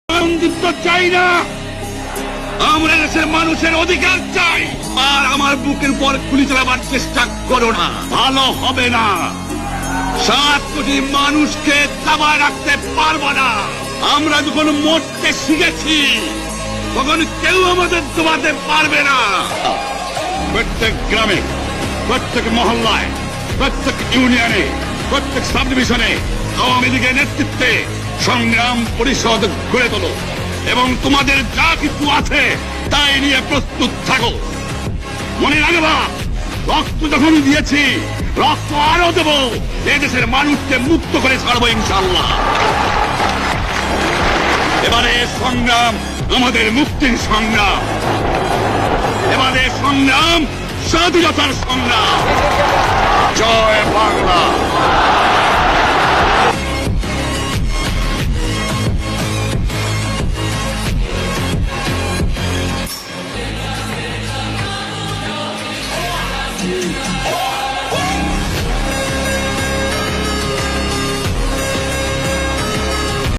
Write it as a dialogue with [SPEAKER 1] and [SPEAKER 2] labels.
[SPEAKER 1] বন্ধুত্ব চাই না, আমরা দেশের মানুষের অধিকার চাই। আর আমার বুকের উপর গুলি চালাবার চেষ্টা করো না, ভালো হবে না। 7 কোটি মানুষকে দাবায় রাখতে পারবো না। আমরা যখন মরতে শিখেছি তখন কেউ আমাদের দবাতে পারবে না। প্রত্যেক গ্রামে, প্রত্যেক মহল্লায়, প্রত্যেক ইউনিয়নে, প্রত্যেক সাব ডিভিশনে আওয়ামী লীগের নেতৃত্বে সংগ্রাম পরিষদ গড়ে তোলো এবং তোমাদের যা কিছু আছে তাই নিয়ে প্রস্তুত থাকো। মনে রাখবা, রক্ত যখন দিয়েছি রক্ত আরো দেব, এদেশের মানুষকে মুক্ত করে ছাড়বো ইনশাআল্লাহ। এবারে সংগ্রাম আমাদের মুক্তির সংগ্রাম, এবারে সংগ্রাম স্বাধীনতার সংগ্রাম। জয় বাংলা।
[SPEAKER 2] Yeah.